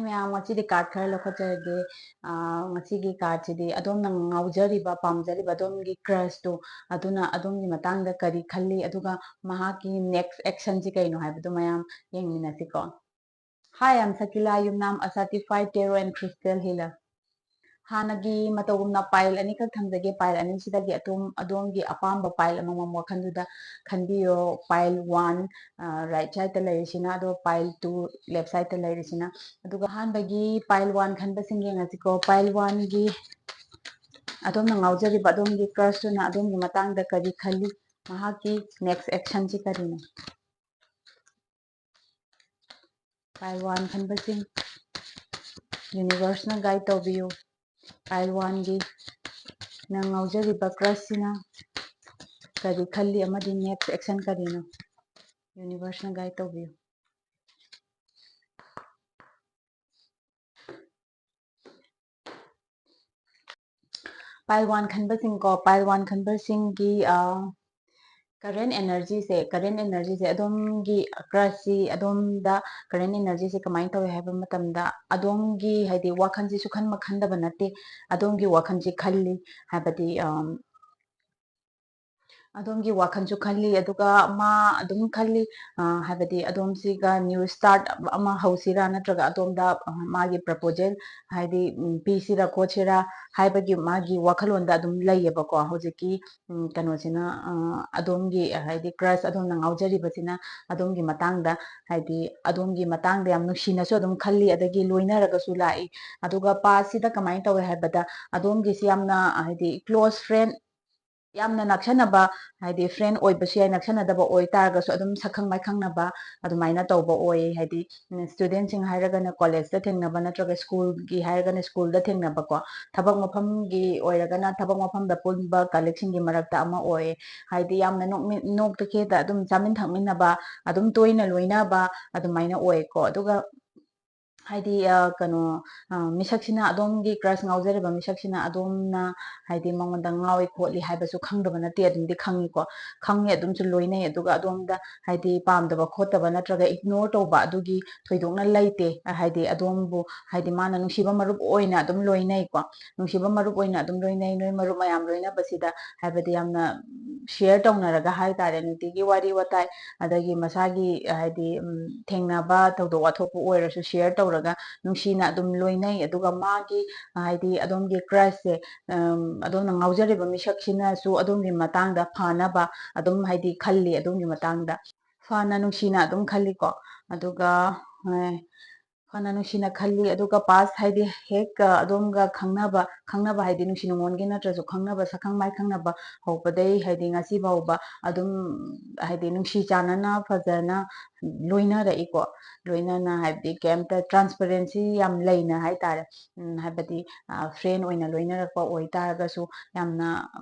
ꯃꯌꯥꯝ ꯉꯁꯤꯗꯤ ꯀꯥꯔꯗ ꯈꯔ ꯂꯧꯈꯠꯆꯔꯒꯦ ꯉꯁꯤꯒꯤ ꯀꯥꯔꯗꯁꯤꯗꯤ ꯑꯗꯣꯝꯅ ꯉꯥꯎꯖꯔꯤꯕ ꯄꯥꯝꯖꯔꯤꯕ ꯑꯗꯣꯝꯒꯤ ꯀ꯭ꯔꯁꯇꯣ ꯑꯗꯨꯅ ꯑꯗꯣꯝꯒꯤ ꯃꯇꯥꯡꯗ ꯀꯔꯤ ꯈꯜꯂꯤ ꯑꯗꯨꯒ ꯃꯍꯥꯛꯀꯤ ꯅꯦꯛꯁ ꯑꯦꯛꯁꯟꯁꯤ ꯀꯩꯅꯣ ꯍꯥꯏꯕꯗꯣ ꯃꯌꯥꯝ ꯌꯦꯡꯃꯤꯟꯅꯁꯤꯀꯣ. Hi, I'm Shakeela Yumnam, a certified tarot and crystal healer. ꯍꯥꯟꯅꯒꯤ ꯃꯇꯧꯒꯨꯝꯅ ꯄꯥꯏꯜ ꯑꯅꯤꯈꯛ ꯊꯝꯖꯒꯦ. ꯄꯥꯏꯜ ꯑꯅꯤꯁꯤꯗꯒꯤ ꯑꯗꯣꯝꯒꯤ ꯑꯄꯥꯝꯕ ꯄꯥꯏꯜ ꯑꯃꯃꯝ ꯋꯥꯈꯜꯗꯨꯗ ꯈꯟꯕꯤꯌꯣ. ꯄꯥꯏꯜ 1 ꯔꯥꯏꯠ ꯁꯥꯏꯗꯇ ꯂꯩꯔꯤꯁꯤꯅ, ꯑꯗꯣ ꯄꯥꯏꯜ 2 ꯂꯦꯐ ꯁꯥꯏꯗꯇ ꯂꯩꯔꯤꯁꯤꯅ. ꯑꯗꯨꯒ ꯑꯍꯥꯟꯕꯒꯤ ꯄꯥꯏꯜ 1 ꯈꯟꯕꯁꯤꯡ ꯌꯦꯡꯉꯁꯤꯀꯣ. ꯄꯥꯏꯜ 1ꯒꯤ ꯑꯗꯣꯝꯅ ꯉꯥꯎꯖꯔꯤꯕ ꯑꯗꯣꯝꯒꯤ ꯀ꯭ꯔꯁꯇꯨꯅ ꯑꯗꯣꯝꯒꯤ ꯃꯇꯥꯡꯗ ꯀꯔꯤ ꯈꯜꯂꯤ, ꯃꯍꯥꯛꯀꯤ ꯅꯦꯛꯁ ꯑꯦꯛꯁꯟꯁꯤ ꯀꯔꯤꯅꯣ? ꯄꯥꯏꯜ 1 ꯈꯟꯕꯁꯤꯡ ꯌꯨꯅꯤꯚꯔꯁꯅ ꯒꯥꯏꯗ ꯇꯧꯕꯤꯌꯨ. ꯄꯥꯏꯜ 1ꯒꯤ ꯅꯪ ꯉꯥꯎꯖꯔꯤꯕ ꯀ꯭ꯔꯁꯁꯤꯅ ꯀꯔꯤ ꯈꯜꯂꯤ ꯑꯃꯗꯤ ꯅꯦꯛꯁ ꯑꯦꯛꯁꯟ ꯀꯔꯤꯅꯣ? ꯌꯨꯅꯤꯚꯔꯁꯅ ꯒꯥꯏꯗ ꯇꯧꯕꯤꯌꯨ. ꯄꯥꯏꯜ 1 ꯈꯟꯕꯁꯤꯡꯀꯣ, ꯄꯥꯏꯜ 1 ꯈꯟꯕꯁꯤꯡꯒꯤ ꯀꯔꯦꯟ ꯑꯦꯅꯔꯖꯤꯁꯦ ꯑꯗꯣꯝꯒꯤ ꯀ꯭ꯔꯁꯁꯤ ꯑꯗꯣꯝꯗ ꯀꯔꯦꯟ ꯑꯦꯅꯔꯖꯤꯁꯦ ꯀꯃꯥꯏꯅ ꯇꯧꯋꯦ ꯍꯥꯏꯕ ꯃꯇꯝꯗ, ꯑꯗꯣꯝꯒꯤ ꯍꯥꯏꯗꯤ ꯋꯥꯈꯜꯁꯤ ꯁꯨꯈꯟ ꯈꯟꯗꯕ ꯅꯠꯇꯦ. ꯑꯗꯣꯝꯒꯤ ꯋꯥꯈꯜꯁꯤ ꯈꯜꯂꯤ, ꯍꯥꯏꯕꯗꯤ ꯑꯗꯣꯝꯒꯤ ꯋꯥꯈꯜꯁꯨ ꯈꯜꯂꯤ, ꯑꯗꯨꯒ ꯃꯥ ꯑꯗꯨꯝ ꯈꯜꯂꯤ, ꯍꯥꯏꯕꯗꯤ ꯑꯗꯣꯝꯁꯤꯒ ꯅ꯭ꯌꯨ ꯁ꯭ꯇꯥꯔꯠ ꯑꯃ ꯍꯧꯁꯤꯔꯥ, ꯅꯠꯇ꯭ꯔꯒ ꯑꯗꯣꯝꯗ ꯃꯥꯒꯤ ꯄ꯭ꯔꯄꯣꯖꯦꯜ ꯍꯥꯏꯗꯤ ꯄꯤꯁꯤꯔꯥ ꯈꯣꯠꯁꯤꯔꯥ ꯍꯥꯏꯕꯒꯤ ꯃꯥꯒꯤ ꯋꯥꯈꯜꯂꯣꯟꯗ ꯑꯗꯨꯝ ꯂꯩꯌꯦꯕꯀꯣ. ꯍꯧꯖꯤꯛꯀꯤ ꯀꯩꯅꯣꯁꯤꯅ ꯑꯗꯣꯝꯒꯤ ꯍꯥꯏꯗꯤ ꯀ꯭ꯔꯁ ꯑꯗꯣꯝꯅ ꯉꯥꯎꯖꯔꯤꯕꯁꯤꯅ ꯑꯗꯣꯝꯒꯤ ꯃꯇꯥꯡꯗ ꯍꯥꯏꯗꯤ ꯑꯗꯣꯝꯒꯤ ꯃꯇꯥꯡꯗ ꯌꯥꯝ ꯅꯨꯡꯁꯤꯅꯁꯨ ꯑꯗꯨꯝ ꯈꯜꯂꯤ, ꯑꯗꯒꯤ ꯂꯣꯏꯅꯔꯒꯁꯨ ꯂꯥꯛꯏ. ꯑꯗꯨꯒ ꯄꯥꯁꯁꯤꯗ ꯀꯃꯥꯏꯅ ꯇꯧꯋꯦ ꯍꯥꯏꯕꯗ, ꯑꯗꯣꯝꯒꯤꯁꯤ ꯌꯥꯝꯅ ꯍꯥꯏꯗꯤ ꯀ꯭ꯂꯣꯁ ꯐ꯭ꯔꯦꯟ, ꯌꯥꯝꯅ ꯅꯛꯁꯟꯅꯕ ꯍꯥꯏꯗꯤ ꯐ꯭ꯔꯦꯟ ꯑꯣꯏꯕꯁꯨ ꯌꯥꯏ, ꯅꯛꯁꯟꯅꯗꯕ ꯑꯣꯏꯇꯥꯔꯒꯁꯨ ꯑꯗꯨꯝ ꯁꯛꯈꯪ ꯃꯥꯏꯈꯪꯅꯕ ꯑꯗꯨꯃꯥꯏꯅ ꯇꯧꯕ ꯑꯣꯏ. ꯍꯥꯏꯗꯤ ꯁ꯭ꯇꯨꯗꯦꯟꯁꯤꯡ ꯍꯥꯏꯔꯒꯅ ꯀꯣꯂꯦꯖꯇ ꯊꯦꯡꯅꯕ, ꯅꯠꯇ꯭ꯔꯒ ꯁ꯭ꯀꯨꯜꯒꯤ ꯍꯥꯏꯔꯒꯅ ꯁ꯭ꯀꯨꯜꯗ ꯊꯦꯡꯅꯕꯀꯣ. ꯊꯕꯛ ꯃꯐꯝꯒꯤ ꯑꯣꯏꯔꯒꯅ ꯊꯕꯛ ꯃꯐꯝꯗ ꯄꯨꯟꯕ ꯀꯂꯤꯛꯁꯤꯡꯒꯤ ꯃꯔꯛꯇ ꯑꯃ ꯑꯣꯏ. ꯍꯥꯏꯗꯤ ꯌꯥꯝꯅ ꯅꯣꯛꯇ ꯈꯦꯗ ꯑꯗꯨꯝ ꯆꯥꯃꯤꯟ ꯊꯛꯃꯤꯟꯅꯕ, ꯑꯗꯨꯝ ꯇꯣꯏꯅ ꯂꯣꯏꯅꯕ ꯑꯗꯨꯃꯥꯏꯅ ꯑꯣꯏꯀꯣ. ꯑꯗꯨꯒ ꯍꯥꯏꯗꯤ ꯀꯩꯅꯣ ꯃꯤꯁꯛꯁꯤꯅ, ꯑꯗꯣꯝꯒꯤ ꯀ꯭ꯔꯁ ꯉꯥꯎꯖꯔꯤꯕ ꯃꯤꯁꯛꯁꯤꯅ ꯑꯗꯣꯝꯅ ꯍꯥꯏꯗꯤ ꯃꯉꯣꯟꯗ ꯉꯥꯎꯏ ꯈꯣꯠꯂꯤ ꯍꯥꯏꯕꯁꯨ ꯈꯪꯗꯕ ꯅꯠꯇꯦ, ꯑꯗꯨꯝꯗꯤ ꯈꯪꯉꯤꯀꯣ. ꯈꯪꯉꯤ, ꯑꯗꯨꯝꯁꯨ ꯂꯣꯏꯅꯩ. ꯑꯗꯨꯒ ꯑꯗꯣꯝꯗ ꯍꯥꯏꯗꯤ ꯄꯥꯝꯗꯕ ꯈꯣꯠꯇꯕ ꯅꯠꯇ꯭ꯔꯒ ꯏꯒꯅꯣꯔ ꯇꯧꯕ ꯑꯗꯨꯒꯤ ꯊꯣꯏꯗꯣꯛꯅ ꯂꯩꯇꯦ. ꯍꯥꯏꯗꯤ ꯑꯗꯣꯝꯕꯨ ꯍꯥꯏꯗꯤ ꯃꯥꯅ ꯅꯨꯡꯁꯤꯕ ꯃꯔꯨꯞ ꯑꯣꯏꯅ ꯑꯗꯨꯝ ꯂꯣꯏꯅꯩꯀꯣ. ꯅꯨꯡꯁꯤꯕ ꯃꯔꯨꯞ ꯑꯣꯏꯅ ꯑꯗꯨꯝ ꯂꯣꯏꯅꯩ. ꯅꯣꯏ ꯃꯔꯨꯞ ꯃꯌꯥꯝ ꯂꯣꯏꯅꯕꯁꯤꯗ ꯍꯥꯏꯕꯗꯤ ꯌꯥꯝꯅ ꯁꯤꯌꯔ ꯇꯧꯅꯔꯒ ꯍꯥꯏꯇꯥꯔꯦ, ꯅꯨꯡꯇꯤꯒꯤ ꯋꯥꯔꯤ ꯋꯥꯇꯥꯏ, ꯑꯗꯒꯤ ꯃꯁꯥꯒꯤ ꯍꯥꯏꯗꯤ ꯊꯦꯡꯅꯕ ꯊꯧꯗꯣꯛ ꯋꯥꯊꯣꯛꯄꯨ ꯑꯣꯏꯔꯁꯨ ꯁꯤꯌꯔ ꯇꯧꯔꯒ ꯅꯨꯡꯁꯤꯅ ꯑꯗꯨꯝ ꯂꯣꯏꯅꯩ. ꯑꯗꯨꯒ ꯃꯥꯒꯤ ꯍꯥꯏꯗꯤ ꯑꯗꯣꯝꯒꯤ ꯀ꯭ꯔꯁꯁꯦ, ꯑꯗꯣꯝꯅ ꯉꯥꯎꯖꯔꯤꯕ ꯃꯤꯁꯛꯁꯤꯅꯁꯨ ꯑꯗꯣꯝꯒꯤ ꯃꯇꯥꯡꯗ ꯐꯅꯕ ꯑꯗꯨꯝ ꯍꯥꯏꯗꯤ ꯈꯜꯂꯤ, ꯑꯗꯣꯝꯒꯤ ꯃꯇꯥꯡꯗ ꯐꯅ ꯅꯨꯡꯁꯤꯅ ꯑꯗꯨꯝ ꯈꯜꯂꯤꯀꯣ. ꯑꯗꯨꯒ ꯐꯅ ꯅꯨꯡꯁꯤꯅ ꯈꯜꯂꯤ. ꯑꯗꯨꯒ ꯄꯥꯁ ꯍꯥꯏꯗꯤ ꯍꯦꯛ ꯑꯗꯣꯝꯒ ꯈꯪꯅꯕ ꯍꯥꯏꯗꯤ ꯅꯨꯡꯁꯤ ꯅꯨꯡꯉꯣꯟꯒꯤ ꯅꯠꯇ꯭ꯔꯁꯨ ꯈꯪꯅꯕ, ꯁꯛꯈꯪ ꯃꯥꯏꯈꯪꯅꯕ ꯍꯧꯕꯗꯩ ꯍꯥꯏꯗꯤ ꯉꯁꯤ ꯐꯥꯎꯕ ꯑꯗꯨꯝ ꯍꯥꯏꯗꯤ ꯅꯨꯡꯁꯤ ꯆꯥꯟꯅꯅ ꯐꯖꯅ ꯂꯣꯏꯅꯔꯛꯏꯀꯣ. ꯂꯣꯏꯅꯅ ꯍꯥꯏꯕꯗꯤ ꯀꯩꯝꯇ ꯇ꯭ꯔꯥꯟꯁꯄꯔꯦꯟꯁꯤ ꯌꯥꯝ ꯂꯩꯅ ꯍꯥꯏꯇꯥꯔꯦ. ꯍꯥꯏꯕꯗꯤ ꯐ꯭ꯔꯦꯟ ꯑꯣꯏꯅ ꯂꯣꯏꯅꯔꯛꯄ ꯑꯣꯏꯇꯥꯔꯒꯁꯨ ꯌꯥꯝꯅ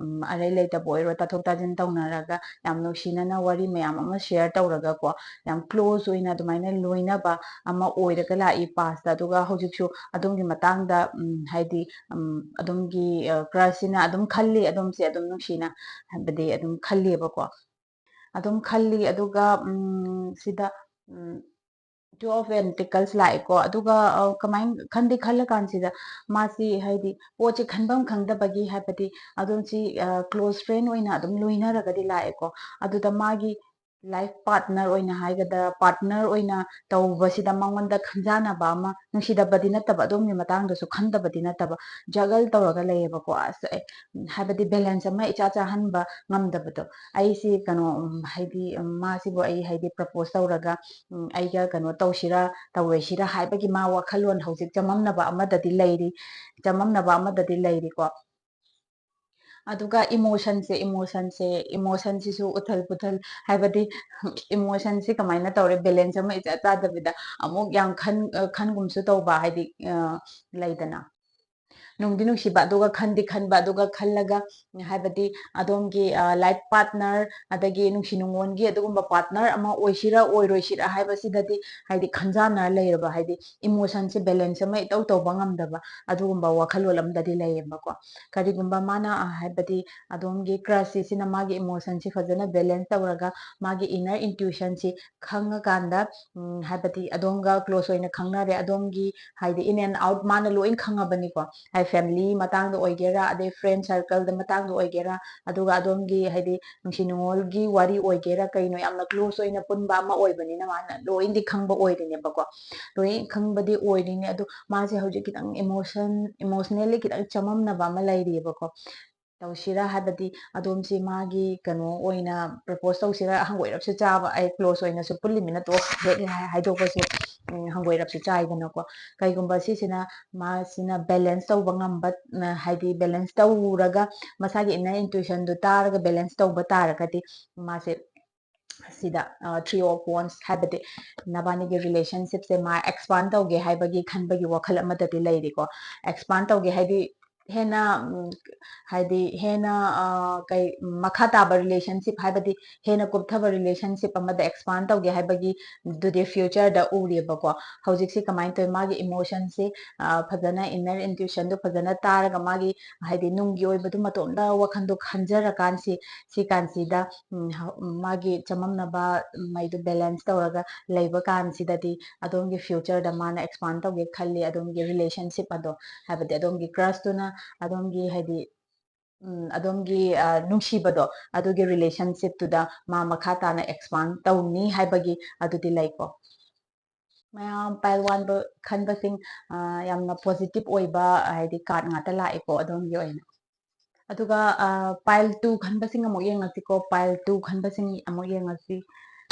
ꯑꯔꯩ ꯂꯩꯇꯕ ꯑꯣꯏꯔꯣ, ꯇꯥꯊꯣꯛ ꯇꯥꯁꯤꯟ ꯇꯧꯅꯔꯒ ꯌꯥꯝ ꯅꯨꯡꯁꯤꯅꯅ ꯋꯥꯔꯤ ꯃꯌꯥꯝ ꯑꯃ ꯁꯤꯌꯔ ꯇꯧꯔꯒꯀꯣ, ꯌꯥꯝ ꯀ꯭ꯂꯣꯖ ꯑꯣꯏꯅ ꯑꯗꯨꯃꯥꯏꯅ ꯂꯣꯏꯅꯕ ꯑꯃ ꯑꯣꯏꯔꯒ ꯂꯥꯛꯏ ꯄꯥꯁꯇ. ꯑꯗꯨꯒ ꯍꯧꯖꯤꯛꯁꯨ ꯑꯗꯣꯝꯒꯤ ꯃꯇꯥꯡꯗ ꯍꯥꯏꯗꯤ ꯑꯗꯣꯝꯒꯤ ꯀ꯭ꯔꯁꯁꯤꯅ ꯑꯗꯨꯝ ꯈꯜꯂꯤ, ꯑꯗꯣꯝꯁꯦ ꯑꯗꯨꯝ ꯅꯨꯡꯁꯤꯅ ꯍꯥꯏꯕꯗꯤ ꯑꯗꯨꯝ ꯈꯜꯂꯤꯕꯀꯣ, ꯑꯗꯨꯝ ꯈꯜꯂꯤ. ꯑꯗꯨꯒ ꯁꯤꯗ 2 of Pentacles ꯂꯥꯛꯑꯦꯀꯣ. ꯑꯗꯨꯒ ꯀꯃꯥꯏꯅ ꯈꯜꯂ ꯀꯥꯟꯁꯤꯗ ꯃꯥꯁꯤ ꯍꯥꯏꯗꯤ ꯄꯣꯠꯁꯤ ꯈꯟꯐꯝ ꯈꯪꯗꯕꯒꯤ, ꯍꯥꯏꯕꯗꯤ ꯑꯗꯣꯝꯁꯤ ꯀ꯭ꯂꯣꯖ ꯐ꯭ꯔꯦꯟ ꯑꯣꯏꯅ ꯑꯗꯨꯝ ꯂꯣꯏꯅꯔꯒꯗꯤ ꯂꯥꯛꯑꯦꯀꯣ. ꯑꯗꯨꯗ ꯃꯥꯒꯤ ꯂꯥꯏꯐ ꯄꯥꯔꯠꯅꯔ ꯑꯣꯏꯅ ꯍꯥꯏꯒꯗ꯭ꯔꯥ, ꯄꯥꯔꯠꯅꯔ ꯑꯣꯏꯅ ꯇꯧꯕꯁꯤꯗ ꯃꯉꯣꯟꯗ ꯈꯟꯖꯥꯟꯅꯕ ꯑꯃ, ꯅꯨꯡꯁꯤꯗꯕꯗꯤ ꯅꯠꯇꯕ, ꯑꯗꯣꯝꯒꯤ ꯃꯇꯥꯡꯗꯁꯨ ꯈꯟꯗꯕꯗꯤ ꯅꯠꯇꯕ, ꯖꯒꯜ ꯇꯧꯔꯒ ꯂꯩꯌꯦꯕꯀꯣ. ꯑꯁ ꯍꯥꯏꯕꯗꯤ ꯕꯦꯂꯦꯟꯁ ꯑꯃ ꯏꯆꯥ ꯆꯥꯍꯟꯕ ꯉꯝꯗꯕꯗꯣ. ꯑꯩꯁꯤ ꯀꯩꯅꯣ ꯍꯥꯏꯗꯤ ꯃꯥꯁꯤꯕꯨ ꯑꯩ ꯍꯥꯏꯗꯤ ꯄ꯭ꯔꯄꯣꯁ ꯇꯧꯔꯒ ꯑꯩꯒ ꯀꯩꯅꯣ ꯇꯧꯁꯤꯔꯥ ꯇꯧꯔꯣꯏꯁꯤꯔꯥ ꯍꯥꯏꯕꯒꯤ ꯃꯥ ꯋꯥꯈꯜꯂꯣꯟ ꯍꯧꯖꯤꯛ ꯆꯃꯝꯅꯕ ꯑꯃꯗꯗꯤ ꯂꯩꯔꯤꯀꯣ. ꯑꯗꯨꯒ ꯏꯃꯣꯁꯟꯁꯤꯁꯨ ꯎꯊꯜ ꯄꯨꯊꯜ, ꯍꯥꯏꯕꯗꯤ ꯏꯃꯣꯁꯟꯁꯤ ꯀꯃꯥꯏꯅ ꯇꯧꯔꯦ, ꯕꯦꯂꯦꯟꯁ ꯑꯃ ꯏꯆꯥ ꯆꯥꯗꯕꯤꯗ ꯑꯃꯨꯛ ꯌꯥꯝ ꯈꯟꯒꯨꯝꯁꯨ ꯇꯧꯕ, ꯍꯥꯏꯗꯤ ꯂꯩꯗꯅ ꯅꯨꯡꯗꯤ ꯅꯨꯡꯁꯤꯕ ꯑꯗꯨꯒ ꯈꯟꯗꯤ ꯈꯟꯕ ꯑꯗꯨꯒ ꯈꯜꯂꯒ ꯍꯥꯏꯕꯗꯤ ꯑꯗꯣꯝꯒꯤ ꯂꯥꯏꯐ ꯄꯥꯔꯠꯅꯔ ꯑꯗꯒꯤ ꯅꯨꯡꯁꯤ ꯅꯨꯡꯉꯣꯟꯒꯤ ꯑꯗꯨꯒꯨꯝꯕ ꯄꯥꯔꯠꯅꯔ ꯑꯃ ꯑꯣꯏꯁꯤꯔꯥ ꯑꯣꯏꯔꯣꯏꯁꯤꯔꯥ ꯍꯥꯏꯕꯁꯤꯗꯗꯤ ꯍꯥꯏꯗꯤ ꯈꯟꯖꯥꯟꯅꯔ ꯂꯩꯔꯕ ꯍꯥꯏꯗꯤ ꯏꯃꯣꯁꯟꯁꯦ ꯕꯦꯂꯦꯟꯁ ꯑꯃ ꯏꯇꯧ ꯇꯧꯕ ꯉꯝꯗꯕ ꯑꯗꯨꯒꯨꯝꯕ ꯋꯥꯈꯜꯂꯣꯟ ꯑꯃꯗꯗꯤ ꯂꯩꯌꯦꯕꯀꯣ ꯀꯔꯤꯒꯨꯝꯕ ꯃꯥꯅ ꯍꯥꯏꯕꯗꯤ ꯑꯗꯣꯝꯒꯤ ꯀ꯭ꯔꯁꯁꯤꯅ ꯃꯥꯒꯤ ꯏꯃꯣꯁꯟꯁꯤ ꯐꯖꯅ ꯕꯦꯂꯦꯟꯁ ꯇꯧꯔꯒ ꯃꯥꯒꯤ ꯏꯅꯔ ꯏꯟꯇ꯭ꯌꯨꯁꯟꯁꯤ ꯈꯪꯉꯀꯥꯟꯗ ꯍꯥꯏꯕꯗꯤ ꯑꯗꯣꯝꯒ ꯀ꯭ꯂꯣꯁ ꯑꯣꯏꯅ ꯈꯪꯅꯔꯦ ꯑꯗꯣꯝꯒꯤ ꯍꯥꯏꯗꯤ ꯏꯟ ꯑꯦꯟ ꯑꯥꯎꯠ ꯃꯥꯅ ꯂꯣꯏ ꯈꯪꯉꯕꯅꯤꯀꯣ ꯍꯥꯏꯗꯤ ꯐꯦꯃꯤꯂꯤ ꯃꯇꯥꯡꯗ ꯑꯣꯏꯒꯦꯔꯥ ꯑꯗꯩ ꯐ꯭ꯔꯦꯟ ꯁꯔꯀꯜꯗ ꯃꯇꯥꯡꯗ ꯑꯣꯏꯒꯦꯔꯥ ꯑꯗꯨꯒ ꯑꯗꯣꯝꯒꯤ ꯍꯥꯏꯗꯤ ꯅꯨꯡꯁꯤ ꯅꯨꯡꯉꯣꯜꯒꯤ ꯋꯥꯔꯤ ꯑꯣꯏꯒꯦꯔꯥ ꯀꯩꯅꯣ ꯌꯥꯝꯅ ꯀ꯭ꯂꯣꯁ ꯑꯣꯏꯅ ꯄꯨꯟꯕ ꯑꯃ ꯑꯣꯏꯕꯅꯤꯅ ꯃꯥꯅ ꯂꯣꯏꯅꯗꯤ ꯈꯪꯕ ꯑꯣꯏꯔꯤꯅꯦꯕꯀꯣ ꯂꯣꯏ ꯈꯪꯕꯗꯤ ꯑꯣꯏꯔꯤꯅꯦ ꯑꯗꯣ ꯃꯥꯁꯦ ꯍꯧꯖꯤꯛ ꯈꯤꯇꯪ ꯏꯃꯣꯁꯅꯦꯜꯂꯤ ꯈꯤꯇꯪ ꯆꯃꯝꯅꯕ ꯑꯃ ꯂꯩꯔꯤꯑꯕꯀꯣ ꯇꯧꯁꯤꯔꯥ ꯍꯥꯏꯕꯗꯤ ꯑꯗꯣꯝꯁꯤ ꯃꯥꯒꯤ ꯀꯩꯅꯣ ꯑꯣꯏꯅ ꯄ꯭ꯔꯄꯣꯁ ꯇꯧꯁꯤꯔꯥ ꯍꯪꯒꯣꯏꯔꯞꯁꯨ ꯆꯥꯕ ꯑꯩ ꯀ꯭ꯂꯣꯁ ꯑꯣꯏꯅꯁꯨ ꯄꯨꯜꯂꯤꯃꯤꯅ ꯍꯦꯛ ꯍꯥꯏꯗꯣꯛꯄꯁꯦ ꯍꯪꯒꯣꯏꯔꯞꯁꯨ ꯆꯥꯏꯗꯅꯀꯣ ꯀꯩꯒꯨꯝꯕ ꯁꯤꯁꯤꯅ ꯃꯥꯁꯤꯅ ꯕꯦꯂꯦꯟꯁ ꯇꯧꯕ ꯉꯝꯕ ꯍꯥꯏꯗꯤ ꯕꯦꯂꯦꯟꯁ ꯇꯧꯔꯒ ꯃꯁꯥꯒꯤ ꯏꯟꯅꯔ ꯏꯟꯇ꯭ꯌꯨꯁꯟꯗꯨ ꯇꯥꯔꯒ ꯕꯦꯂꯦꯟꯁ ꯇꯧꯕ ꯇꯥꯔꯒꯗꯤ ꯃꯥꯁꯦ ꯁꯤꯗ ꯊ꯭ꯔꯤ ꯑꯣꯐ ꯋꯥꯟꯁ ꯍꯥꯏꯕꯗꯤ ꯅꯕꯥꯅꯤꯒꯤ ꯔꯤꯂꯦꯁꯟꯁꯤꯞꯁꯦ ꯃꯥ ꯑꯦꯛꯁꯄꯥꯟ ꯇꯧꯒꯦ ꯍꯥꯏꯕꯒꯤ ꯈꯟꯕꯒꯤ ꯋꯥꯈꯜ ꯑꯃꯗꯗꯤ ꯂꯩꯔꯤꯀꯣ ꯑꯦꯛꯁꯄꯥꯟ ꯇꯧꯒꯦ ꯍꯥꯏꯗꯤ ꯍꯦꯟꯅ ꯍꯥꯏꯗꯤ ꯍꯦꯟꯅ ꯀꯩ ꯃꯈꯥ ꯇꯥꯕ ꯔꯤꯂꯦꯁꯟꯁꯤꯞ ꯍꯥꯏꯕꯗꯤ ꯍꯦꯟꯅ ꯀꯨꯞꯊꯕ ꯔꯤꯂꯦꯁꯟꯁꯤꯞ ꯑꯃꯗ ꯑꯦꯛꯁꯄꯥꯟ ꯇꯧꯒꯦ ꯍꯥꯏꯕꯒꯤ ꯑꯗꯨꯗꯤ ꯐ꯭ꯌꯨꯆꯔꯗ ꯎꯔꯦꯕꯀꯣ ꯍꯧꯖꯤꯛꯁꯤ ꯀꯃꯥꯏꯅ ꯇꯧꯋꯤ ꯃꯥꯒꯤ ꯏꯃꯣꯁꯟꯁꯤ ꯐꯖꯅ ꯏꯟꯅꯔ ꯏꯟꯇ꯭ꯌꯨꯁꯟꯗꯨ ꯐꯖꯅ ꯇꯥꯔꯒ ꯃꯥꯒꯤ ꯍꯥꯏꯗꯤ ꯅꯨꯡꯒꯤ ꯑꯣꯏꯕꯗꯨ ꯃꯇꯣꯝꯗ ꯋꯥꯈꯟꯗꯣ ꯈꯟꯖꯔꯀꯥꯟꯁꯤ ꯁꯤ ꯀꯥꯟꯁꯤꯗ ꯃꯥꯒꯤ ꯆꯃꯝꯅꯕ ꯃꯩꯗꯨ ꯕꯦꯂꯦꯟꯁ ꯇꯧꯔꯒ ꯂꯩꯕ ꯀꯥꯟꯁꯤꯗꯗꯤ ꯑꯗꯣꯝꯒꯤ ꯐ꯭ꯌꯨꯆꯔꯗ ꯃꯥꯅ ꯑꯦꯛꯁꯄꯥꯟ ꯇꯧꯒꯦ ꯈꯜꯂꯤ ꯑꯗꯣꯝꯒꯤ ꯔꯤꯂꯦꯁꯟꯁꯤꯞ ꯑꯗꯣ ꯍꯥꯏꯕꯗꯤ ꯑꯗꯣꯝꯒꯤ ꯀ꯭ꯔꯁꯇꯨꯅ ꯑꯗꯣꯝꯒꯤ ꯍꯥꯏꯗꯤ ꯑꯗꯣꯝꯒꯤ ꯅꯨꯡꯁꯤꯕꯗꯣ ꯑꯗꯨꯒꯤ ꯔꯤꯂꯦꯁꯟꯁꯤꯞꯇꯨꯗ ꯃꯥ ꯃꯈꯥ ꯇꯥꯅ ꯑꯦꯛꯁꯄꯥꯟ ꯇꯧꯅꯤ ꯍꯥꯏꯕꯒꯤ ꯑꯗꯨꯗꯤ ꯂꯩꯀꯣ ꯃꯌꯥꯝ ꯄꯥꯏꯜ ꯋꯥꯟꯕ ꯈꯟꯕꯁꯤꯡ ꯌꯥꯝꯅ ꯄꯣꯖꯤꯇꯤꯞ ꯑꯣꯏꯕ ꯍꯥꯏꯗꯤ ꯀꯥꯔꯠ ꯉꯥꯛꯇ ꯂꯥꯛꯑꯦꯀꯣ ꯑꯗꯣꯝꯒꯤ ꯑꯣꯏꯅ ꯑꯗꯨꯒ ꯄꯥꯏꯜ 2 ꯈꯟꯕꯁꯤꯡ ꯑꯃꯨꯛ ꯌꯦꯡꯉꯁꯤꯀꯣ ꯄꯥꯏꯜ 2 ꯈꯟꯕꯁꯤꯡ ꯑꯃꯨꯛ ꯌꯦꯡꯉꯁꯤ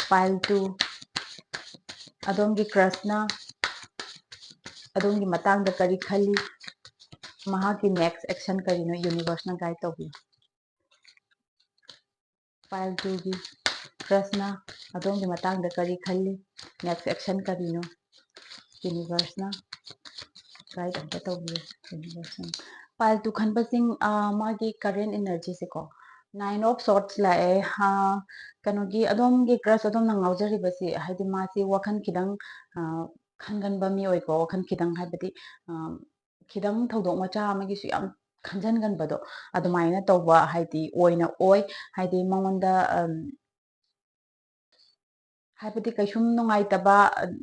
ꯄꯥꯏꯜ 2 ꯑꯗꯣꯝꯒꯤ ꯀ꯭ꯔꯁꯅ ꯑꯗꯣꯝꯒꯤ ꯃꯇꯥꯡꯗ ꯀꯔꯤ ꯈꯜꯂꯤ ꯃꯍꯥꯛꯀꯤ ꯅꯦꯛꯁ ꯑꯦꯛꯁꯟ ꯀꯔꯤꯅꯣ ꯌꯨꯅꯤꯚꯔꯁꯅ ꯒꯥꯏꯗ ꯇꯧꯕꯤꯌꯨ ꯄꯥꯏꯜ 2ꯒꯤ ꯀ꯭ꯔꯁꯅ ꯑꯗꯣꯝꯒꯤ ꯃꯇꯥꯡꯗ ꯀꯔꯤ ꯈꯜꯂꯤ ꯅꯦꯛꯁ ꯑꯦꯛꯁꯟ ꯀꯔꯤꯅꯣ ꯌꯨꯅꯤꯚꯔꯁꯅ ꯒꯥꯏꯗ ꯑꯝꯇ ꯇꯧꯕꯤꯌꯨ ꯌꯨꯅꯤꯚꯔꯁꯅ ꯄꯥꯏꯜ 2 ꯈꯟꯕꯁꯤꯡ ꯃꯥꯒꯤ ꯀꯔꯦꯟ ꯏꯅꯔꯖꯤꯁꯦꯀꯣ 9 of Swords ꯂꯥꯛꯑꯦ ꯀꯩꯅꯣꯒꯤ ꯑꯗꯣꯝꯒꯤ ꯀ꯭ꯔꯁ ꯑꯗꯣꯝꯅ ꯉꯥꯎꯖꯔꯤꯕꯁꯤ ꯍꯥꯏꯗꯤ ꯃꯥꯁꯤ ꯋꯥꯈꯜ ꯈꯤꯇꯪ ꯈꯟꯒꯟꯕ ꯃꯤ ꯑꯣꯏꯀꯣ ꯋꯥꯈꯜ ꯈꯤꯇꯪ ꯍꯥꯏꯕꯗꯤ ꯈꯤꯇꯪ ꯊꯧꯗꯣꯛ ꯃꯆꯥ ꯑꯃꯒꯤꯁꯨ ꯌꯥꯝ ꯈꯟꯖꯟꯒꯟꯕꯗꯣ ꯑꯗꯨꯃꯥꯏꯅ ꯇꯧꯕ ꯍꯥꯏꯗꯤ ꯑꯣꯏ ꯍꯥꯏꯗꯤ ꯃꯉꯣꯟꯗ ꯍꯥꯏꯕꯗꯤ ꯀꯩꯁꯨꯝ ꯅꯨꯡꯉꯥꯏꯇꯕ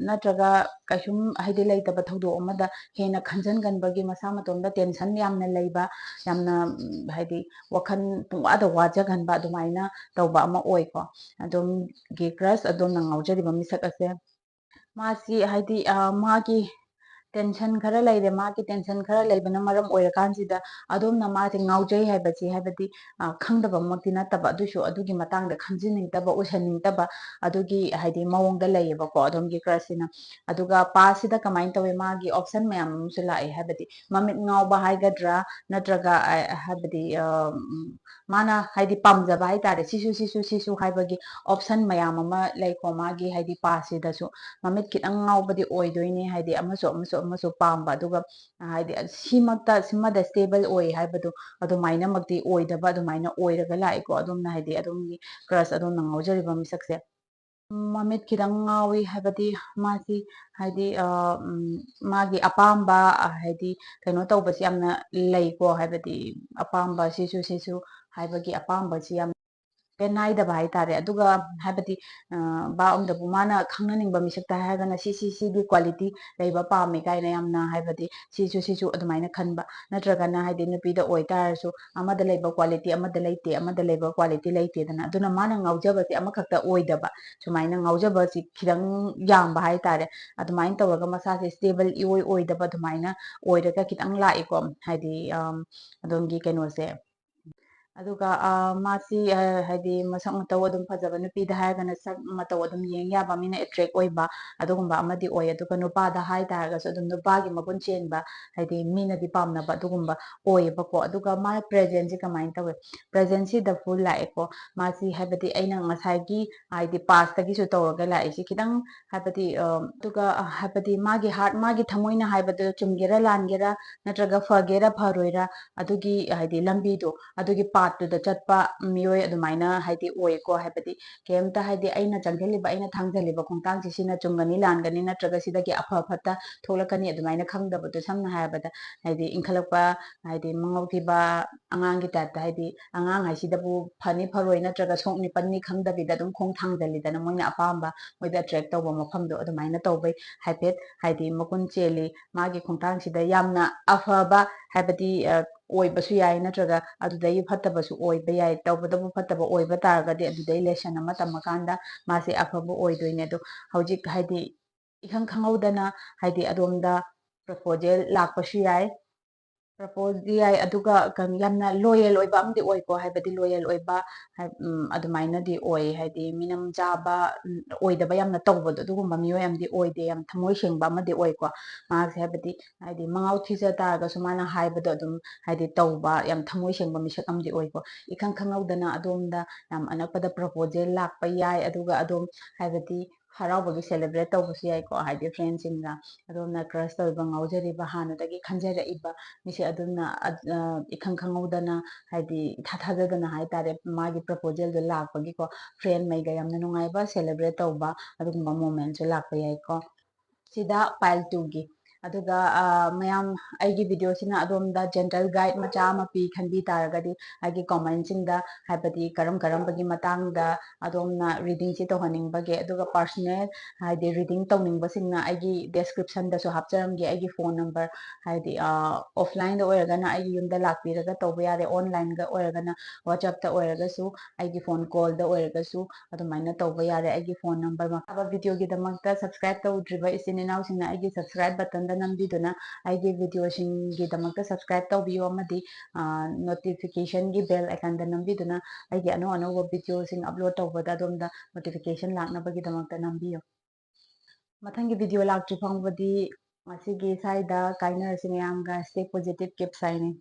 ꯅꯠꯇ꯭ꯔꯒ ꯀꯩꯁꯨꯝ ꯍꯥꯏꯗꯤ ꯂꯩꯇꯕ ꯊꯧꯗꯣꯛ ꯑꯃꯗ ꯍꯦꯟꯅ ꯈꯟꯖꯟꯒꯟꯕꯒꯤ ꯃꯁꯥ ꯃꯇꯣꯝꯗ ꯇꯦꯟꯁꯟ ꯌꯥꯝꯅ ꯂꯩꯕ ꯌꯥꯝꯅ ꯍꯥꯏꯗꯤ ꯋꯥꯈꯜ ꯄꯨꯡꯋꯥꯗ ꯋꯥꯖꯒꯟꯕ ꯑꯗꯨꯃꯥꯏꯅ ꯇꯧꯕ ꯑꯃ ꯑꯣꯏꯀꯣ ꯑꯗꯣꯝꯒꯤ ꯀ꯭ꯔꯁ ꯑꯗꯣꯝꯅ ꯉꯥꯎꯖꯔꯤꯕ ꯃꯤꯁꯛ ꯑꯁꯦ ꯃꯥꯁꯤ ꯍꯥꯏꯗꯤ ꯃꯥꯒꯤ ꯇꯦꯟꯁꯟ ꯈꯔ ꯂꯩꯔꯦ ꯃꯥꯒꯤ ꯇꯦꯟꯁꯟꯈꯔ ꯂꯩꯕꯅ ꯃꯔꯝ ꯑꯣꯏꯔꯀꯥꯟꯁꯤꯗ ꯑꯗꯣꯝꯅ ꯃꯥꯁꯦ ꯉꯥꯎꯖꯩ ꯍꯥꯏꯕꯁꯤ ꯍꯥꯏꯕꯗꯤ ꯈꯪꯗꯕꯃꯛꯇꯤ ꯅꯠꯇꯕ ꯑꯗꯨꯁꯨ ꯑꯗꯨꯒꯤ ꯃꯇꯥꯡꯗ ꯈꯪꯖꯤꯟꯅꯤꯡꯗꯕ ꯎꯁꯟꯅꯤꯡꯗꯕ ꯑꯗꯨꯒꯤ ꯍꯥꯏꯗꯤ ꯃꯑꯣꯡꯗ ꯂꯩꯌꯦꯕꯀꯣ ꯑꯗꯣꯝꯒꯤ ꯀ꯭ꯔꯁꯁꯤꯅ ꯑꯗꯨꯒ ꯄꯥꯁꯁꯤꯗ ꯀꯃꯥꯏꯅ ꯇꯧꯋꯤ ꯃꯥꯒꯤ ꯑꯣꯞꯁꯟ ꯃꯌꯥꯝ ꯑꯃꯁꯨ ꯂꯥꯛꯑꯦ ꯍꯥꯏꯕꯗꯤ ꯃꯃꯤꯠ ꯉꯥꯎꯕ ꯍꯥꯏꯒꯗ꯭ꯔꯥ ꯅꯠꯇ꯭ꯔꯒ ꯍꯥꯏꯕꯗꯤ ꯃꯥꯅ ꯍꯥꯏꯗꯤ ꯄꯥꯝꯖꯕ ꯍꯥꯏꯇꯥꯔꯦ ꯁꯤꯁꯨ ꯍꯥꯏꯕꯒꯤ ꯑꯣꯞꯁꯟ ꯃꯌꯥꯝ ꯑꯃ ꯂꯩꯀꯣ ꯃꯥꯒꯤ ꯍꯥꯏꯗꯤ ꯄꯥꯁꯁꯤꯗꯁꯨ ꯃꯃꯤꯠ ꯈꯤꯇꯪ ꯉꯥꯎꯕꯗꯤ ꯑꯣꯏꯗꯣꯏꯅꯦ ꯍꯥꯏꯗꯤ ꯑꯃꯁꯨ ꯄꯥꯝꯕ ꯑꯗꯨꯒ ꯍꯥꯏꯗꯤ ꯁꯤꯃꯗ ꯁ꯭ꯇꯦꯕꯜ ꯑꯣꯏ ꯍꯥꯏꯕꯗꯣ ꯑꯗꯨꯃꯥꯏꯅꯃꯛꯇꯤ ꯑꯣꯏꯗꯕ ꯑꯗꯨꯃꯥꯏꯅ ꯑꯣꯏꯔꯒ ꯂꯥꯛꯑꯦꯀꯣ ꯑꯗꯣꯝꯅ ꯍꯥꯏꯗꯤ ꯑꯗꯣꯝꯒꯤ ꯀ꯭ꯔꯁ ꯑꯗꯣꯝꯅ ꯉꯥꯎꯖꯔꯤꯕ ꯃꯤꯁꯛꯁꯦ ꯃꯃꯤꯠ ꯈꯤꯇꯪ ꯉꯥꯎꯋꯤ ꯍꯥꯏꯕꯗꯤ ꯃꯥꯁꯤ ꯍꯥꯏꯗꯤ ꯃꯥꯒꯤ ꯑꯄꯥꯝꯕ ꯍꯥꯏꯗꯤ ꯀꯩꯅꯣ ꯇꯧꯕꯁꯤ ꯌꯥꯝꯅ ꯂꯩꯀꯣ ꯍꯥꯏꯕꯗꯤ ꯑꯄꯥꯝꯕ ꯁꯤꯁꯨ ꯍꯥꯏꯕꯒꯤ ꯑꯄꯥꯝꯕꯁꯤ ꯌꯥꯝ ꯄꯦꯟꯅꯥꯏꯗꯕ ꯍꯥꯏꯇꯥꯔꯦ ꯑꯗꯨꯒ ꯍꯥꯏꯕꯗꯤ ꯕꯥꯑꯣꯝꯗꯕꯨ ꯃꯥꯅ ꯈꯪꯅꯅꯤꯡꯕ ꯃꯤꯁꯛꯇ ꯍꯥꯏꯔꯒꯅ ꯁꯤꯒꯤ ꯀ꯭ꯋꯥꯂꯤꯇꯤ ꯂꯩꯕ ꯄꯥꯝꯃꯦ ꯀꯥꯏꯅ ꯌꯥꯝꯅ ꯍꯥꯏꯕꯗꯤ ꯁꯤꯁꯨ ꯑꯗꯨꯃꯥꯏꯅ ꯈꯟꯕ ꯅꯠꯇ꯭ꯔꯒꯅ ꯍꯥꯏꯗꯤ ꯅꯨꯄꯤꯗ ꯑꯣꯏꯇꯥꯔꯁꯨ ꯑꯃꯗ ꯂꯩꯕ ꯀ꯭ꯋꯥꯂꯤꯇꯤ ꯑꯃꯗ ꯂꯩꯇꯦ ꯑꯃꯗ ꯂꯩꯕ ꯀ꯭ꯋꯥꯂꯤꯇꯤ ꯂꯩꯇꯦꯗꯅ ꯑꯗꯨꯅ ꯃꯥꯅ ꯉꯥꯎꯖꯕꯁꯦ ꯑꯃꯈꯛꯇ ꯑꯣꯏꯗꯕ ꯁꯨꯃꯥꯏꯅ ꯉꯥꯎꯖꯕꯁꯤ ꯈꯤꯇꯪ ꯌꯥꯝꯕ ꯍꯥꯏꯇꯥꯔꯦ ꯑꯗꯨꯃꯥꯏꯅ ꯇꯧꯔꯒ ꯃꯁꯥꯁꯦ ꯁ꯭ꯇꯦꯕꯜ ꯏꯑꯣꯏ ꯑꯣꯏꯗꯕ ꯑꯗꯨꯃꯥꯏꯅ ꯑꯣꯏꯔꯒ ꯈꯤꯇꯪ ꯂꯥꯛꯏꯀꯣ ꯍꯥꯏꯗꯤ ꯑꯗꯣꯝꯒꯤ ꯀꯩꯅꯣꯁꯦ ꯑꯗꯨꯒ ꯃꯥꯁꯤ ꯍꯥꯏꯗꯤ ꯃꯁꯛ ꯃꯇꯧ ꯑꯗꯨꯝ ꯐꯖꯕ ꯅꯨꯄꯤꯗ ꯍꯥꯏꯔꯒꯅ ꯁꯛ ꯃꯇꯧ ꯑꯗꯨꯝ ꯌꯦꯡ ꯌꯥꯕ ꯃꯤꯅ ꯑꯦꯇ꯭ꯔꯦꯛ ꯑꯣꯏꯕ ꯑꯗꯨꯒꯨꯝꯕ ꯑꯃꯗꯤ ꯑꯣꯏ ꯑꯗꯨꯒ ꯅꯨꯄꯥꯗ ꯍꯥꯏ ꯇꯥꯔꯒꯁꯨ ꯑꯗꯨꯝ ꯅꯨꯄꯥꯒꯤ ꯃꯒꯨꯟ ꯆꯦꯟꯕ ꯍꯥꯏꯗꯤ ꯃꯤꯅꯗꯤ ꯄꯥꯝꯅꯕ ꯑꯗꯨꯒꯨꯝꯕ ꯑꯣꯏꯌꯦꯕꯀꯣ ꯑꯗꯨꯒ ꯃꯥꯒꯤ ꯄ꯭ꯔꯦꯖꯦꯟꯁꯤ ꯀꯃꯥꯏꯅ ꯇꯧꯋꯦ ꯄ꯭ꯔꯦꯖꯦꯟꯁꯤꯗ ꯐꯨꯜ ꯂꯥꯛꯑꯦꯀꯣ ꯃꯥꯁꯤ ꯍꯥꯏꯕꯗꯤ ꯑꯩꯅ ꯉꯁꯥꯏꯒꯤ ꯍꯥꯏꯗꯤ ꯄꯥꯁꯇꯒꯤꯁꯨ ꯇꯧꯔꯒ ꯂꯥꯛꯏꯁꯤ ꯈꯤꯇꯪ ꯍꯥꯏꯕꯗꯤ ꯑꯗꯨꯒ ꯍꯥꯏꯕꯗꯤ ꯃꯥꯒꯤ ꯍꯥꯔꯠ ꯃꯥꯒꯤ ꯊꯃꯣꯏꯅ ꯍꯥꯏꯕꯗꯨ ꯆꯨꯝꯒꯦꯔꯥ ꯂꯥꯟꯒꯦꯔꯥ ꯅꯠꯇ꯭ꯔꯒ ꯐꯒꯦꯔꯥ ꯐꯔꯣꯏꯔꯥ ꯑꯗꯨꯒꯤ ꯍꯥꯏꯗꯤ ꯂꯝꯕꯤꯗꯣ ꯑꯗꯨꯒꯤ ꯄꯥꯠꯇꯨꯗ ꯆꯠꯄ ꯃꯤꯑꯣꯏ ꯑꯗꯨꯃꯥꯏꯅ ꯍꯥꯏꯗꯤ ꯑꯣꯏꯀꯣ ꯍꯥꯏꯕꯗꯤ ꯀꯩꯝꯇ ꯍꯥꯏꯗꯤ ꯑꯩꯅ ꯆꯪꯁꯤꯜꯂꯤꯕ ꯑꯩꯅ ꯊꯥꯡꯖꯜꯂꯤꯕ ꯈꯣꯡꯊꯥꯡꯁꯤ ꯁꯤꯅ ꯆꯨꯝꯒꯅꯤ ꯂꯥꯟꯒꯅꯤ ꯅꯠꯇ꯭ꯔꯒ ꯁꯤꯗꯒꯤ ꯑꯐ ꯐꯠꯇ ꯊꯣꯛꯂꯛꯀꯅꯤ ꯑꯗꯨꯃꯥꯏꯅ ꯈꯪꯗꯕꯗꯣ ꯁꯝꯅ ꯍꯥꯏꯔꯕꯗ ꯍꯥꯏꯗꯤ ꯏꯟꯈꯠꯂꯛꯄ ꯍꯥꯏꯗꯤ ꯃꯉꯧꯊꯤꯕ ꯑꯉꯥꯡꯒꯤ ꯇꯥꯏꯞꯇ ꯍꯥꯏꯗꯤ ꯑꯉꯥꯡ ꯍꯥꯏꯁꯤꯗꯕꯨ ꯐꯅꯤ ꯐꯔꯣꯏ ꯅꯠꯇ꯭ꯔꯒ ꯁꯣꯛꯅꯤ ꯄꯟꯅꯤ ꯈꯪꯗꯕꯤꯗ ꯑꯗꯨꯝ ꯈꯣꯡ ꯊꯥꯡꯖꯜꯂꯤꯗꯅ ꯃꯣꯏꯅ ꯑꯄꯥꯝꯕ ꯃꯣꯏꯗ ꯑꯦꯇ꯭ꯔꯦꯛ ꯇꯧꯕ ꯃꯐꯝꯗꯣ ꯑꯗꯨꯃꯥꯏꯅ ꯇꯧꯕꯩ ꯍꯥꯏꯐꯦꯠ ꯍꯥꯏꯗꯤ ꯃꯒꯨꯟ ꯆꯦꯜꯂꯤ ꯃꯥꯒꯤ ꯈꯣꯡꯊꯥꯡꯁꯤꯗ ꯌꯥꯝꯅ ꯑꯐꯕ ꯍꯥꯏꯕꯗꯤ ꯑꯣꯏꯕꯁꯨ ꯌꯥꯏ ꯅꯠꯇ꯭ꯔꯒ ꯑꯗꯨꯗꯒꯤ ꯐꯠꯇꯕꯁꯨ ꯑꯣꯏꯕ ꯌꯥꯏ ꯇꯧꯕꯇꯕꯨ ꯐꯠꯇꯕ ꯑꯣꯏꯕ ꯇꯥꯔꯒꯗꯤ ꯑꯗꯨꯗꯩ ꯂꯦꯁꯟ ꯑꯃ ꯇꯝꯃꯀꯥꯟꯗ ꯃꯥꯁꯦ ꯑꯐꯕ ꯑꯣꯏꯗꯣꯏꯅꯦ ꯑꯗꯣ ꯍꯧꯖꯤꯛ ꯍꯥꯏꯗꯤ ꯏꯈꯪ ꯈꯪꯍꯧꯗꯅ ꯍꯥꯏꯗꯤ ꯑꯗꯣꯝꯗ ꯄ꯭ꯔꯄꯣꯖꯦꯜ ꯂꯥꯛꯄꯁꯨ ꯌꯥꯏ ꯄ꯭ꯔꯄꯣꯖꯗꯤ ꯌꯥꯏ ꯑꯗꯨꯒ ꯌꯥꯝꯅ ꯂꯣꯌꯦꯜ ꯑꯣꯏꯕ ꯑꯃꯗꯤ ꯑꯣꯏꯀꯣ ꯍꯥꯏꯕꯗꯤ ꯂꯣꯌꯦꯜ ꯑꯣꯏꯕ ꯑꯗꯨꯃꯥꯏꯅꯗꯤ ꯑꯣꯏ ꯍꯥꯏꯗꯤ ꯃꯤꯅꯝ ꯆꯥꯕ ꯑꯣꯏꯗꯕ ꯌꯥꯝꯅ ꯇꯧꯕꯗꯣ ꯑꯗꯨꯒꯨꯝꯕ ꯃꯤꯑꯣꯏ ꯑꯃꯗꯤ ꯑꯣꯏꯗꯦ ꯌꯥꯝ ꯊꯃꯣꯏ ꯁꯦꯡꯕ ꯑꯃꯗꯤ ꯑꯣꯏꯀꯣ ꯃꯥꯁꯦ ꯍꯥꯏꯕꯗꯤ ꯃꯉꯥꯎ ꯊꯤꯖ ꯇꯥꯔꯒꯁꯨ ꯃꯥꯅ ꯍꯥꯏꯕꯗꯣ ꯑꯗꯨꯝ ꯍꯥꯏꯗꯤ ꯇꯧꯕ ꯌꯥꯝ ꯊꯃꯣꯏ ꯁꯦꯡꯕ ꯃꯤꯁꯛ ꯑꯃꯗꯤ ꯑꯣꯏꯀꯣ ꯏꯈꯪ ꯈꯪꯍꯧꯗꯅ ꯑꯗꯣꯝꯗ ꯌꯥꯝ ꯑꯅꯛꯄꯗ ꯄ꯭ꯔꯄꯣꯖꯦꯜ ꯂꯥꯛꯄ ꯌꯥꯏ ꯑꯗꯨꯒ ꯑꯗꯣꯝ ꯍꯥꯏꯕꯗꯤ ꯍꯔꯥꯎꯕꯒꯤ ꯁꯦꯂꯦꯕ꯭ꯔꯦꯠ ꯇꯧꯕꯁꯨ ꯌꯥꯏꯀꯣ ꯍꯥꯏꯗꯤ ꯐ꯭ꯔꯦꯟꯁꯤꯡꯒ ꯑꯗꯣꯝꯅ ꯀ꯭ꯔꯁ ꯇꯧꯔꯤꯕ ꯉꯥꯎꯖꯔꯤꯕ ꯍꯥꯟꯅꯗꯒꯤ ꯈꯟꯖꯔꯛꯏꯕ ꯃꯤꯁꯦ ꯑꯗꯨꯝꯅ ꯏꯈꯪ ꯈꯪꯍꯧꯗꯅ ꯍꯥꯏꯗꯤ ꯏꯊꯥ ꯊꯥꯖꯗꯅ ꯍꯥꯏꯇꯥꯔꯦ ꯃꯥꯒꯤ ꯄ꯭ꯔꯄꯣꯖꯦꯜꯗꯣ ꯂꯥꯛꯄꯒꯤꯀꯣ ꯐ꯭ꯔꯦꯟꯉꯩꯒ ꯌꯥꯝꯅ ꯅꯨꯡꯉꯥꯏꯕ ꯁꯦꯂꯦꯕ꯭ꯔꯦꯠ ꯇꯧꯕ ꯑꯗꯨꯒꯨꯝꯕ ꯃꯣꯃꯦꯟꯁꯨ ꯂꯥꯛꯄ ꯌꯥꯏꯀꯣ ꯁꯤꯗ ꯄꯥꯏꯜ 2ꯒꯤ ꯑꯗꯨꯒ ꯃꯌꯥꯝ ꯑꯩꯒꯤ ꯚꯤꯗꯤꯑꯣꯁꯤꯅ ꯑꯗꯣꯝꯗ ꯖꯦꯟꯇꯜ ꯒꯥꯏड ꯃꯆꯥ ꯑꯃ ꯄꯤ ꯈꯟꯕꯤ ꯇꯥꯔꯒꯗꯤ ꯑꯩꯒꯤ ꯀꯣꯃꯦꯟꯁꯤꯡꯗ ꯍꯥꯏꯕꯗꯤ ꯀꯔꯝꯕꯒꯤ ꯃꯇꯥꯡꯗ ꯑꯗꯣꯝꯅ ꯔꯤꯗꯤꯡꯁꯤ ꯇꯧꯍꯟꯅꯤꯡꯕꯒꯦ ꯑꯗꯨꯒ ꯄꯥꯔꯁꯣꯅꯦꯜ ꯍꯥꯏꯗꯤ ꯔꯤꯗꯤꯡ ꯇꯧꯅꯤꯡꯕꯁꯤꯡꯅ ꯑꯩꯒꯤ ꯗꯦꯁꯀ꯭ꯔꯤꯞꯁꯟꯗꯁꯨ ꯍꯥꯞꯆꯔꯝꯒꯦ ꯑꯩꯒꯤ ꯐꯣꯟ ꯅꯝꯕꯔ ꯍꯥꯏꯗꯤ ꯑꯣꯐꯂꯥꯏꯟꯗ ꯑꯣꯏꯔꯒꯅ ꯑꯩꯒꯤ ꯌꯨꯝꯗ ꯂꯥꯛꯄꯤꯔꯒ ꯇꯧꯕ ꯌꯥꯔꯦ ꯑꯣꯟꯂꯥꯏꯟꯒ ꯑꯣꯏꯔꯒꯅ ꯋꯥꯆꯞꯇ ꯑꯣꯏꯔꯒꯁꯨ ꯑꯩꯒꯤ ꯐꯣꯟ ꯀꯣꯜꯗ ꯑꯣꯏꯔꯒꯁꯨ ꯑꯗꯨꯃꯥꯏꯅ ꯇꯧꯕ ꯌꯥꯔꯦ ꯑꯩꯒꯤ ꯐꯣꯟ ꯅꯝꯕꯔ ꯃꯈꯥ ꯚꯤꯗꯤꯑꯣꯒꯤꯗꯃꯛꯇ ꯁꯕꯁꯀ꯭ꯔꯥꯏꯕ ꯇꯧꯗ꯭ꯔꯤꯕ ꯏꯆꯤꯟ ꯏꯅꯥꯎꯁꯤꯡꯅ ꯑꯩꯒꯤ ꯁꯕꯁꯀ꯭ꯔꯥꯏꯕ ꯕꯇꯟꯗ ꯅꯝꯕꯤꯗꯨꯅ ꯑꯩꯒꯤ ꯚꯤꯗꯤꯑꯣꯁꯤꯡꯒꯤꯗꯃꯛꯇ ꯁꯕꯁꯀ꯭ꯔꯥꯏꯕ ꯇꯧꯕꯤꯌꯨ ꯑꯃꯗꯤ ꯅꯣꯇꯤꯐꯤꯀꯦꯁꯟꯒꯤ ꯕꯦꯜ ꯑꯥꯏꯀꯟꯗ ꯅꯝꯕꯤꯗꯨꯅ ꯑꯩꯒꯤ ꯑꯅꯧ ꯑꯅꯧꯕ ꯚꯤꯗꯤꯑꯣꯁꯤꯡ ꯑꯞꯂꯣꯗ ꯇꯧꯕꯗ ꯑꯗꯣꯝꯗ ꯅꯣꯇꯤꯐꯤꯀꯦꯁꯟ ꯂꯥꯛꯅꯕꯒꯤꯗꯃꯛꯇ ꯅꯝꯕꯤꯌꯨ ꯃꯊꯪꯒꯤ ꯚꯤꯗꯤꯑꯣ ꯂꯥꯛꯇ꯭ꯔꯤ ꯐꯥꯎꯕꯗꯤ ꯉꯁꯤꯒꯤ ꯁ꯭ꯋꯥꯏꯗ ꯀꯥꯏꯅꯔꯁꯤ ꯃꯌꯥꯝꯒ ꯁ꯭ꯇꯦ ꯄꯣꯖꯤꯇꯤꯚ ꯀꯤꯞ ꯁꯥꯏꯅꯤꯡ